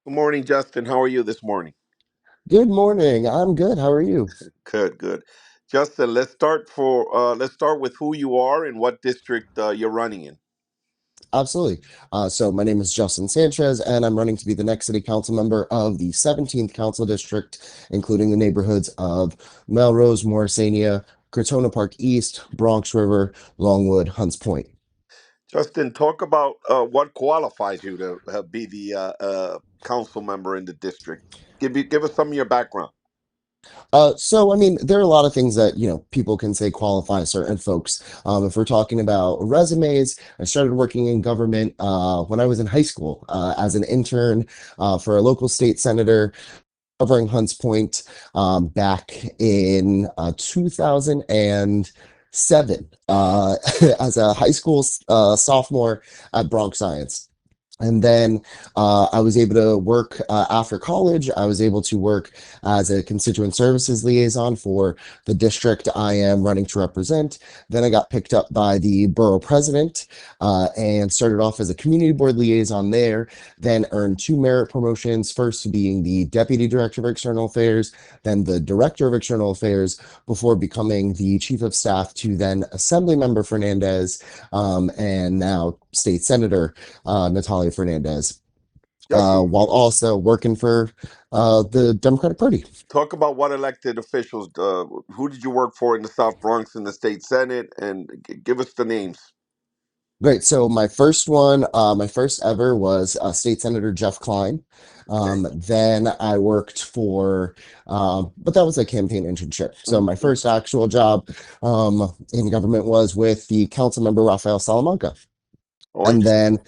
Good morning, Justin. How are you this morning? Good morning. I'm good. How are you? Good, good. Justin, let's start with who you are and what district you're running in. Absolutely. So my name is Justin Sanchez, and I'm running to be the next city council member of the 17th Council District, including the neighborhoods of Melrose, Morrisania, Crotona Park East, Bronx River, Longwood, Hunts Point. Justin, talk about what qualifies you to be the council member in the district. Give us some of your background. So I mean, there are a lot of things that people can say qualify certain folks. If we're talking about resumes, I started working in government when I was in high school as an intern for a local state senator covering Hunts Point back in 2007 as a high school sophomore at Bronx Science. And then I was able to work after college. I was able to work as a constituent services liaison for the district I am running to represent. Then I got picked up by the borough president and started off as a community board liaison there. Then earned two merit promotions, first being the deputy director of external affairs, then the director of external affairs, before becoming the chief of staff to then Assembly Member Fernandez and now State Senator Nathalia Fernandez, Justin, while also working for the Democratic Party. talk about what elected officials. Who did you work for in the South Bronx in the state senate, and give us the names. Great. So my first one, my first ever was State Senator Jeff Klein. Okay. Then I worked for, but that was a campaign internship. So my Mhm. first actual job in government was with the council member Rafael Salamanca. Oh, And interesting. then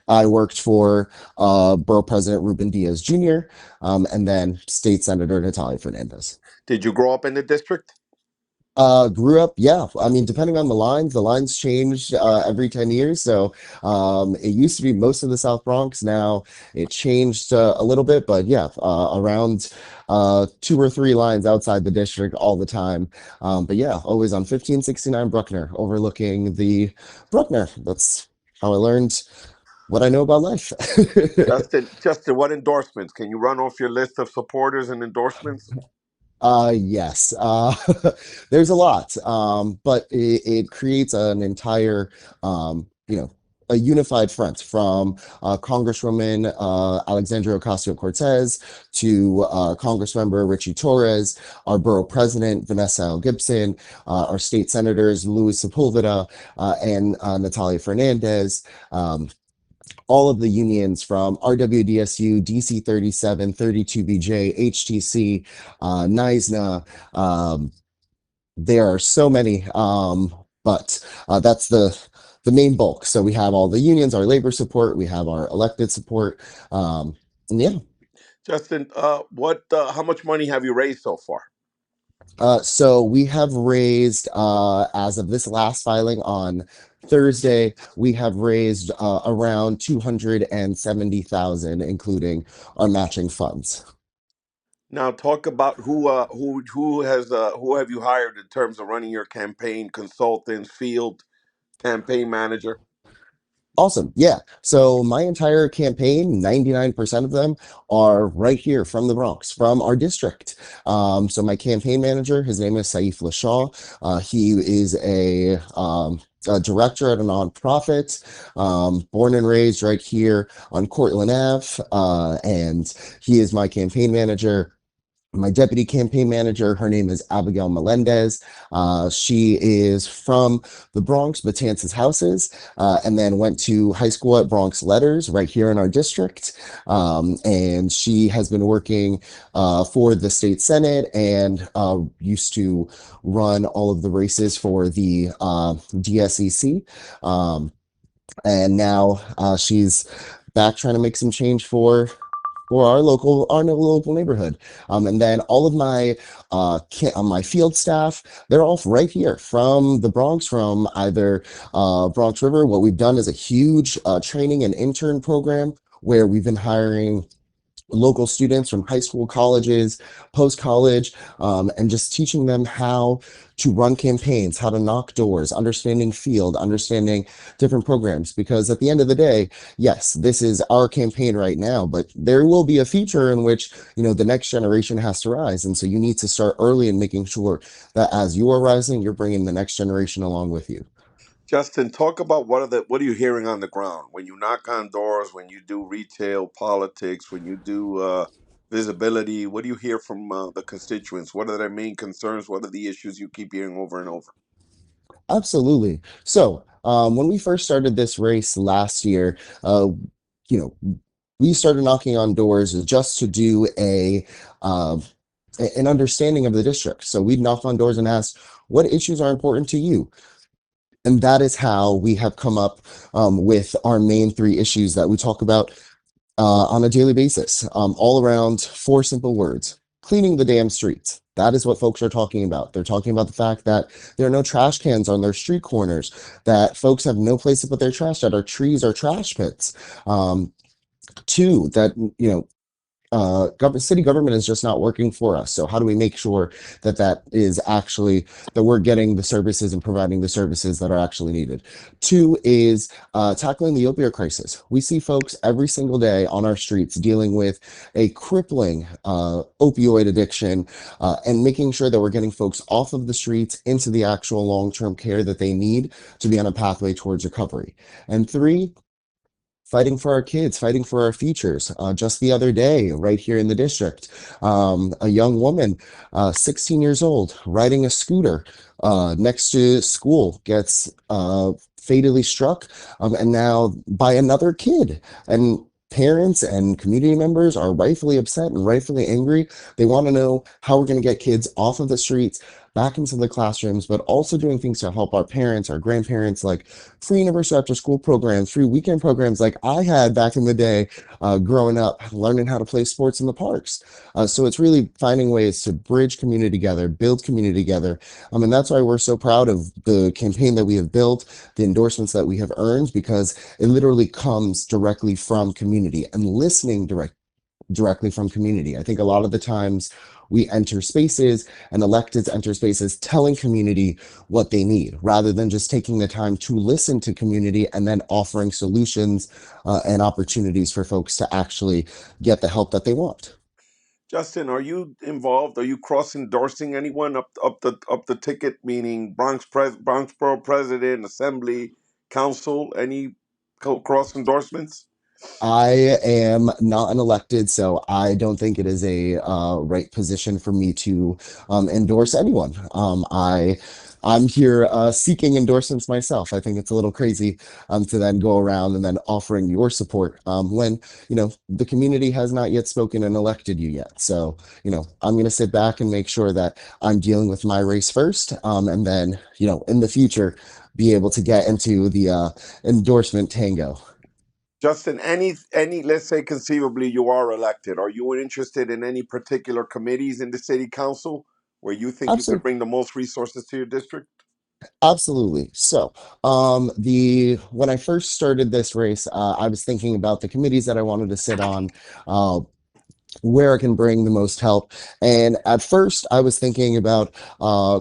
I worked for Borough President Ruben Diaz Jr., and then State Senator Natalia Fernandez. Did you grow up in the district? Grew up, yeah. I mean, depending on the lines changed every 10 years. So it used to be most of the South Bronx. Now it changed a little bit, but yeah, around two or three lines outside the district all the time. But yeah, always on 1569 Bruckner, overlooking the Bruckner. That's how I learned what I know about life. Justin, what endorsements? Can you run off your list of supporters and endorsements? Yes. There's a lot, but it creates an entire, a unified front from Congresswoman Alexandria Ocasio-Cortez to Congressmember Richie Torres, our borough president Vanessa L. Gibson, our state senators Luis Sepulveda and Natalia Fernandez. All of the unions from RWDSU, DC 37, 32BJ, HTC, NISNA. There are so many, but that's the main bulk. So we have all the unions, our labor support, we have our elected support. And yeah, Justin, how much money have you raised so far? so we have raised, as of this last filing on Thursday, we have raised around 270,000, including our matching funds. Now, talk about who have you hired in terms of running your campaign, consultants, field campaign manager. Awesome. Yeah. So my entire campaign, 99% of them are right here from the Bronx, from our district. So my campaign manager, his name is Saif Lashaw. He is a director at a nonprofit, born and raised right here on Cortland Ave. And he is my campaign manager. My deputy campaign manager, her name is Abigail Melendez. She is from the Bronx, Matanzas Houses, and then went to high school at Bronx Letters right here in our district. And she has been working for the state senate and used to run all of the races for the DSEC. And now she's back trying to make some change for our local neighborhood. And then all of my field staff, they're all right here from the Bronx, from either Bronx River. What we've done is a huge training and intern program where we've been hiring local students from high school, colleges, post college, and just teaching them how to run campaigns, how to knock doors, understanding field, understanding different programs. Because at the end of the day, yes, this is our campaign right now, but there will be a future in which, the next generation has to rise. And so you need to start early in making sure that as you are rising, you're bringing the next generation along with you. Justin, talk about what are you hearing on the ground when you knock on doors, when you do retail politics, when you do visibility. What do you hear from the constituents? What are their main concerns? What are the issues you keep hearing over and over? Absolutely. So, when we first started this race last year, you know, we started knocking on doors just to do uh, an understanding of the district. So we'd knock on doors and ask, what issues are important to you? And that is how we have come up with our main three issues that we talk about on a daily basis, all around four simple words: cleaning the damn streets. That is what folks are talking about. They're talking about the fact that there are no trash cans on their street corners, that folks have no place to put their trash, that our trees are trash pits. Two, that, city government is just not working for us. So how do we make sure that that we're getting the services and providing the services that are actually needed? Two is tackling the opioid crisis. We see folks every single day on our streets dealing with a crippling opioid addiction, and making sure that we're getting folks off of the streets into the actual long-term care that they need to be on a pathway towards recovery. And three, fighting for our kids, fighting for our futures. Just the other day, right here in the district, a young woman, 16 years old, riding a scooter next to school, gets fatally struck, and now by another kid. And parents and community members are rightfully upset and rightfully angry. They want to know how we're going to get kids off of the streets, back into the classrooms, but also doing things to help our parents, our grandparents, like free universal after school programs, free weekend programs like I had back in the day, growing up, learning how to play sports in the parks. So it's really finding ways to bridge community together, build community together. And that's why we're so proud of the campaign that we have built, the endorsements that we have earned, because it literally comes directly from community and listening directly from community. I think a lot of the times we enter spaces and electeds enter spaces telling community what they need rather than just taking the time to listen to community and then offering solutions and opportunities for folks to actually get the help that they want. Justin, are you involved? Are you cross endorsing anyone up the ticket? Meaning Bronx Borough President, Assembly, Council, any cross endorsements? I am not an elected, so I don't think it is a right position for me to endorse anyone. I'm here seeking endorsements myself. I think it's a little crazy to then go around and then offering your support when the community has not yet spoken and elected you yet. So I'm going to sit back and make sure that I'm dealing with my race first, and then in the future be able to get into the endorsement tango. Justin, any let's say conceivably you are elected, are you interested in any particular committees in the city council where you think you could Absolutely. bring the most resources to your district? Absolutely. So, the when I first started this race, I was thinking about the committees that I wanted to sit on, uh, where I can bring the most help. And at first, I was thinking about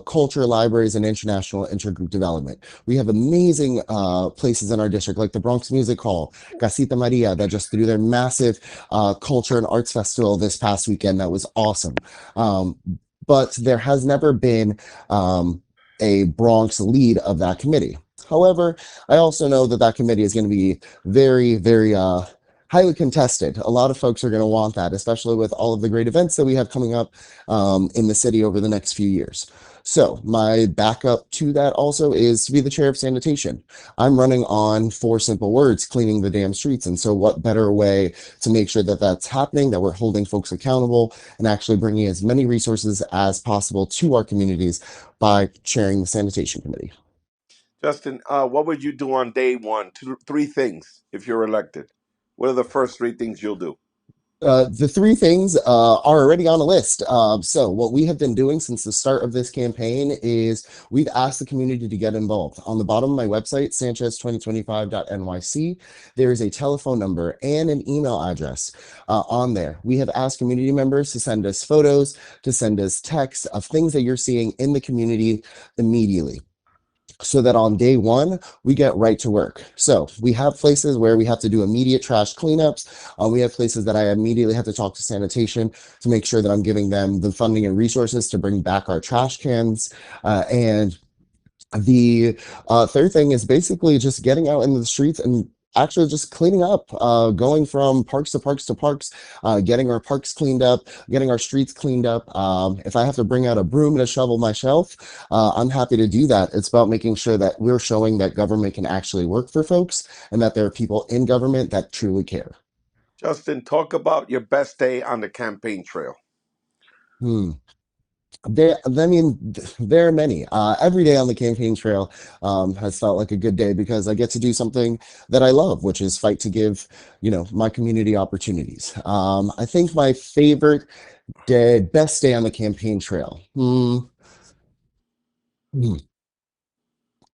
culture, libraries, and international intergroup development. We have amazing places in our district, like the Bronx Music Hall, Casita Maria, that just threw their massive culture and arts festival this past weekend. That was awesome. Um, but there has never been a Bronx lead of that committee. However, I also know that that committee is going to be very, very highly contested. A lot of folks are going to want that, especially with all of the great events that we have coming up in the city over the next few years. So my backup to that also is to be the chair of sanitation. I'm running on four simple words: cleaning the damn streets. And so what better way to make sure that that's happening, that we're holding folks accountable and actually bringing as many resources as possible to our communities by chairing the sanitation committee. Justin, what would you do on day one? Three things if you're elected. What are the first three things you'll do? The three things are already on a list. So, what we have been doing since the start of this campaign is we've asked the community to get involved. On the bottom of my website, sanchez2025.nyc, there is a telephone number and an email address on there. We have asked community members to send us photos, to send us texts of things that you're seeing in the community immediately, so that on day one we get right to work. So we have places where we have to do immediate trash cleanups. We have places that I immediately have to talk to sanitation to make sure that I'm giving them the funding and resources to bring back our trash cans. And the third thing is basically just getting out into the streets and actually just cleaning up, going from parks to parks to parks, getting our parks cleaned up, getting our streets cleaned up. If I have to bring out a broom and a shovel myself, I'm happy to do that. It's about making sure that we're showing that government can actually work for folks and that there are people in government that truly care. Justin, talk about your best day on the campaign trail. Hmm. There are many. Every day on the campaign trail has felt like a good day because I get to do something that I love, which is fight to give, my community opportunities. I think my favorite day, best day on the campaign trail. Hmm.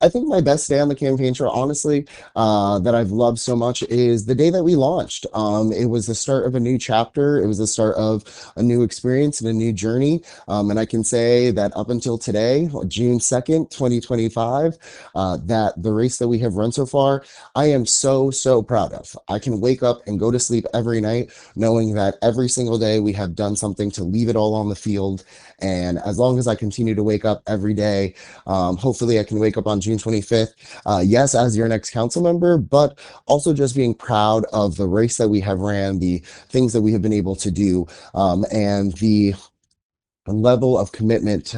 I think my best day on the campaign trail, honestly, that I've loved so much is the day that we launched. It was the start of a new chapter. It was the start of a new experience and a new journey. And I can say that up until today, June 2nd, 2025, that the race that we have run so far, I am so, so proud of. I can wake up and go to sleep every night knowing that every single day we have done something to leave it all on the field. And as long as I continue to wake up every day, hopefully, I can wake up on June 25th, yes, as your next council member, but also just being proud of the race that we have ran, the things that we have been able to do, and the level of commitment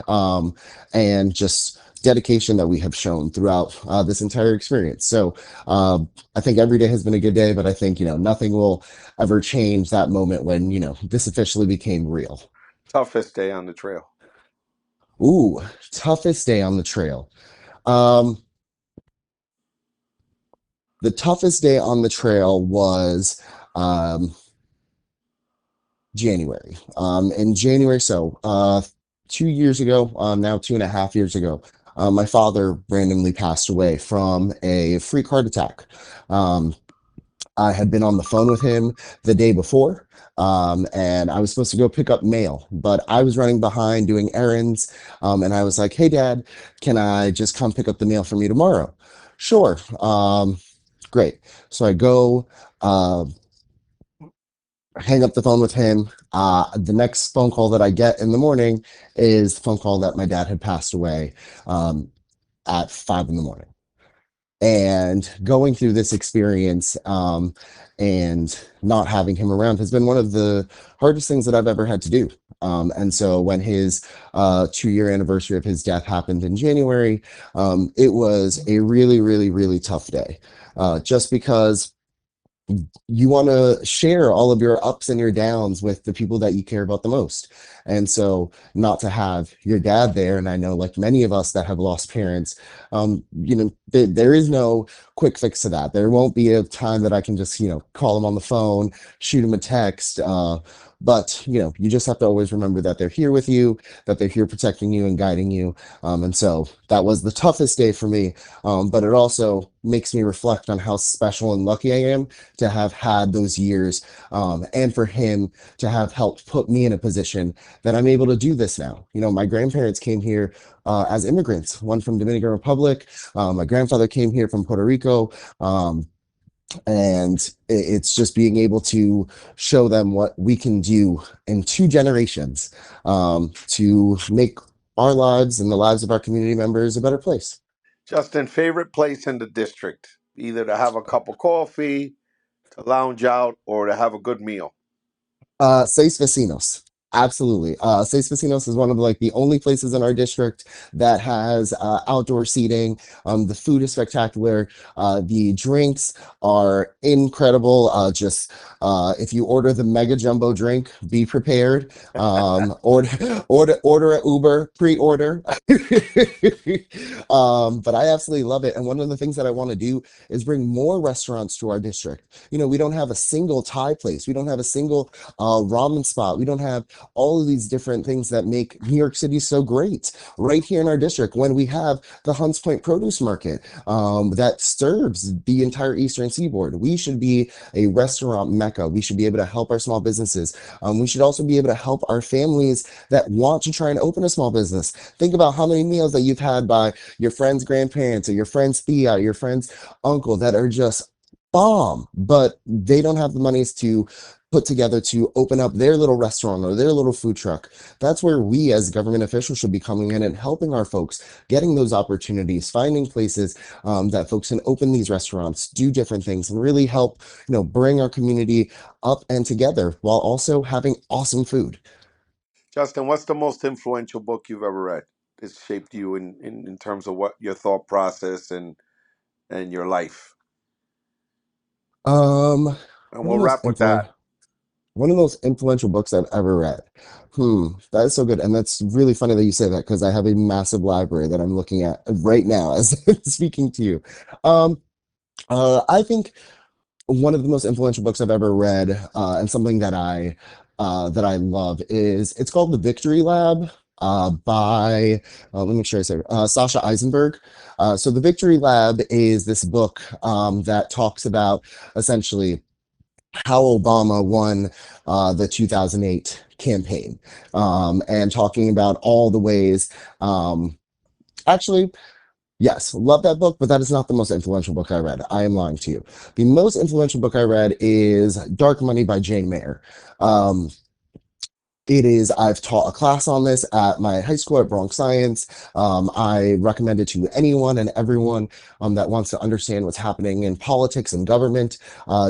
and just dedication that we have shown throughout this entire experience. So I think every day has been a good day, but I think, nothing will ever change that moment when, this officially became real. Toughest day on the trail. Ooh, toughest day on the trail. Um, The toughest day on the trail was um, January. In January, so 2 years ago, now 2.5 years ago, my father randomly passed away from a freak heart attack. Um, I had been on the phone with him the day before, and I was supposed to go pick up mail, but I was running behind doing errands, and I was like, "Hey, Dad, can I just come pick up the mail from you tomorrow?" Sure. Great. So I go, uh, hang up the phone with him. The next phone call that I get in the morning is the phone call that my dad had passed away um, at 5 in the morning. And going through this experience and not having him around has been one of the hardest things that I've ever had to do. And so when his 2 year anniversary of his death happened in January, it was a really, really, really tough day. Just because you want to share all of your ups and your downs with the people that you care about the most. And so not to have your dad there, and I know like many of us that have lost parents, there is no quick fix to that. There won't be a time that I can just, call him on the phone, shoot him a text. But you just have to always remember that they're here with you, that they're here protecting you and guiding you. And so that was the toughest day for me. But it also makes me reflect on how special and lucky I am to have had those years, and for him to have helped put me in a position that I'm able to do this now. My grandparents came here as immigrants, one from Dominican Republic. My grandfather came here from Puerto Rico. And it's just being able to show them what we can do in 2 generations to make our lives and the lives of our community members a better place. Justin, favorite place in the district, either to have a cup of coffee, to lounge out, or to have a good meal. Seis vecinos. Absolutely. Seis Vecinos is one of like the only places in our district that has outdoor seating. The food is spectacular. The drinks are incredible. Just if you order the mega jumbo drink, be prepared. Order at Uber, pre-order. But I absolutely love it. And one of the things that I want to do is bring more restaurants to our district. We don't have a single Thai place. We don't have a single ramen spot. We don't have all of these different things that make New York City so great right here in our district when we have the Hunts Point Produce Market that serves the entire Eastern Seaboard. We should be a restaurant mecca. We should be able to help our small businesses. We should also be able to help our families that want to try and open a small business. Think about how many meals that you've had by your friend's grandparents or your friend's tia, or your friend's uncle that are just bomb, but they don't have the monies to put together to open up their little restaurant or their little food truck. That's where we as government officials should be coming in and helping our folks, getting those opportunities, finding places that folks can open these restaurants, do different things, and really help, bring our community up and together while also having awesome food. Justin, what's the most influential book you've ever read? It's shaped you in terms of what your thought process and your life. Um, And one of we'll the most wrap with that. one of the most influential books I've ever read. That is so good. And that's really funny that you say that because I have a massive library that I'm looking at right now as I'm speaking to you. Um, I think one of the most influential books I've ever read, and something that I love is it's called The Victory Lab. By let me make sure I say it, Sasha Eisenberg. So The Victory Lab is this book that talks about essentially how Obama won the 2008 campaign, and talking about all the ways. Actually, yes, love that book, but that is not the most influential book I read. I am lying to you. The most influential book I read is Dark Money by Jane Mayer. Um, I've taught a class on this at my high school at Bronx Science. I recommend it to anyone and everyone that wants to understand what's happening in politics and government.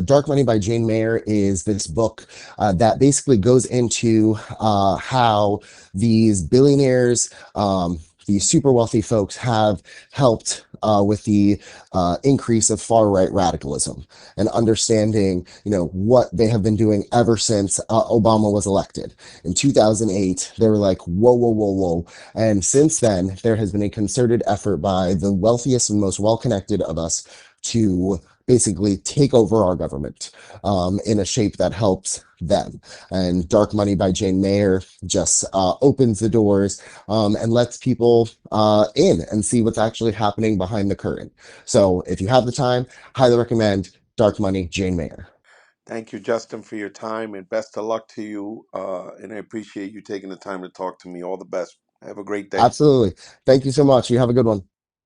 Dark Money by Jane Mayer is this book that basically goes into how these billionaires, these super wealthy folks have helped with the increase of far right radicalism and understanding, what they have been doing ever since Obama was elected. In 2008, they were like, whoa, whoa, whoa, whoa. And since then, there has been a concerted effort by the wealthiest and most well connected of us to basically take over our government in a shape that helps them. And Dark Money by Jane Mayer just opens the doors and lets people in and see what's actually happening behind the curtain. So if you have the time, highly recommend Dark Money, Jane Mayer. Thank you, Justin, for your time and best of luck to you. And I appreciate you taking the time to talk to me. All the best. Have a great day. Absolutely. Thank you so much. You have a good one.